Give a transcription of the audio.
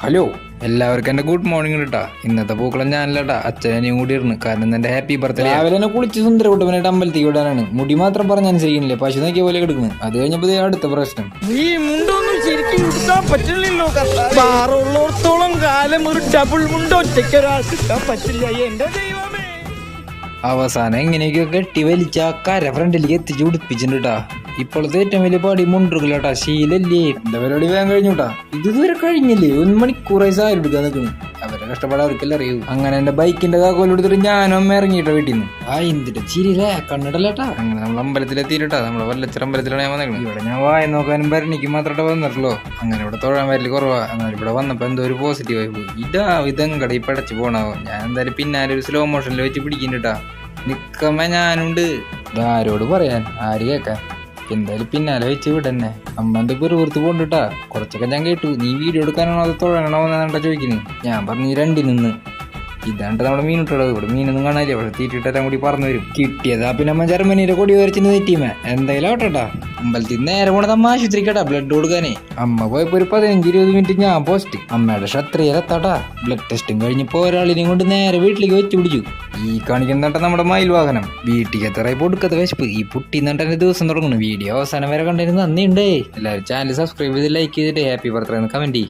Hello, എല്ലാവർക്കും എൻ്റെ good morning കേട്ടാ. ഇന്നത്തെ പൂക്കളം ഞാനല്ലാട്ടാ, അച്ഛനെയും കൂടി ഇരുന്ന്. കാരണം എൻ്റെ ഹാപ്പി ബർത്ത്ഡേ. രാവിലെ തന്നെ കുളിച്ച് സുന്ദരകുട്ടവനായിട്ട് അമ്പലത്തിൽ വിടാനാണ്. മുടി മാത്രം പറഞ്ഞനുസരിക്കുന്നില്ലേ, പശു നോക്കിയ പോലെ കിടക്കുന്നു. അത് കഴിഞ്ഞപ്പോ അടുത്ത പ്രശ്നം. ഈ മുണ്ടൊന്നും ശരിക്കും ഉടുക്കാൻ പറ്റില്ലല്ലോ. ബാറുള്ളോടത്തോളം കാലം ഒരു ഡബിൾ മുണ്ട് ഒറ്റയ്ക്ക് ഒരാൾക്ക് ഇട്ടാൻ പറ്റില്ല. എന്റെ ദൈവമേ. അവസാനം എങ്ങനെയൊക്കെ കെട്ടി വലിച്ച കര ഫ്രണ്ടിലേക്ക് എത്തിച്ച് ഉടുപ്പിച്ചിട്ടാ. ഇപ്പോഴത്തെ ഏറ്റവും വലിയ പാടി മുണ്ടുകളാട്ടാ, ശീലല്ലേ. എന്റെ പരിപാടി വേഗം കഴിഞ്ഞുട്ടാ. ഇതുവരെ കഴിഞ്ഞില്ലേ, 1 മണിക്കൂറായി സാരി എടുക്കാൻ നിൽക്കുന്നു. അവരെ കഷ്ടപ്പാട് അവർക്കെല്ലാം അറിയൂ. അങ്ങനെ എന്റെ ബൈക്കിന്റെ താക്കോലെടുത്തിട്ട് ഞാനും ഇറങ്ങിയിട്ടോ വീട്ടിൽ നിന്ന്. എന്തിട്ട് ചിരിയില്ലേ, കണ്ണിടല്ലേട്ടാ. അങ്ങനെ നമ്മൾ അമ്പലത്തിലെത്തിയിട്ടാ. നമ്മളെ വല്ലച്ചിറ അമ്പലത്തിലാണ് ഞാൻ വന്നേക്കുന്നത്. ഇവിടെ ഞാൻ വായ നോക്കാനും ഭരണിക്ക് മാത്രമായിട്ട് വന്നിട്ടുള്ളൂ. അങ്ങനെ ഇവിടെ തൊഴാൻ വരല് കുറവാ. എന്നാൽ ഇവിടെ വന്നപ്പോ എന്തോ ഒരു പോസിറ്റീവ് ആയി പോയി. ഇതെങ്കട ഈ പടച്ചു പോണാവോ. ഞാൻ എന്തായാലും പിന്നാലെ ഒരു സ്ലോ മോഷനിൽ വെച്ച് പിടിക്കുന്നുട്ടാ. നിക്കമ്മ ഞാനുണ്ട്. ഇതാരോട് പറയാൻ, ആര് കേക്കാൻ. എന്തായാലും പിന്നാലെ വെച്ച് വിടന്നെ. അമ്മന്റെ പെറുപുറത്ത് പോണ്ടിട്ടാ. കുറച്ചൊക്കെ ഞാൻ കേട്ടു. നീ വീഡിയോ എടുക്കാനാണോ അത് തൊഴാനാണോ എന്നാ ചോദിക്കുന്നത്. ഞാൻ പറഞ്ഞു രണ്ടിൽ ഇതാണ്ട് നമ്മുടെ മീൻ ഇട്ടത്. ഇവിടെ മീനൊന്നും കാണാനില്ല. പക്ഷെ തീറ്റിട്ടെല്ലാം കൂടി പറന്നു വരും. കിട്ടിയതാ പിന്നെ അമ്മ ജർമ്മനിയുടെ കൊടി വരച്ചിട്ട് തെറ്റീമേ. എന്തായാലും ആവട്ടെട്ടാ. അമ്പലത്തിൽ നേരെ പോണത് അമ്മ ആശുപത്രിക്കട്ടാ ബ്ലഡ് കൊടുക്കാനേ. അമ്മ പോയപ്പോ ഒരു 15-20 മിനിറ്റ് ഞാൻ പോസ്റ്റ്. അമ്മയുടെ ക്ഷത്രിയരെത്താട്ടാ. ബ്ലഡ് ടെസ്റ്റും കഴിഞ്ഞപ്പോ ഒരാളിനെയും കൊണ്ട് നേരെ വീട്ടിലേക്ക് വെച്ച് പിടിച്ചു. ഈ കാണിക്കുന്നട്ട നമ്മുടെ മയിൽ വാഹനം. വീട്ടിലേക്ക് എത്രയായി പൊടുക്കത്തെ വിശപ്പ്. ഈ പുട്ടി എന്നിട്ട് എന്റെ ദിവസം തുടങ്ങുന്നു. വീഡിയോ അവസാനം വരെ കണ്ടിരുന്നു. നന്ദിയുണ്ടേ. എല്ലാവരും ചാനൽ സബ്സ്ക്രൈബ് ചെയ്ത് ലൈക്ക് ചെയ്തിട്ട് ഹാപ്പി ബർത്ത്ഡേ എന്ന് കമന്റ് ചെയ്യും.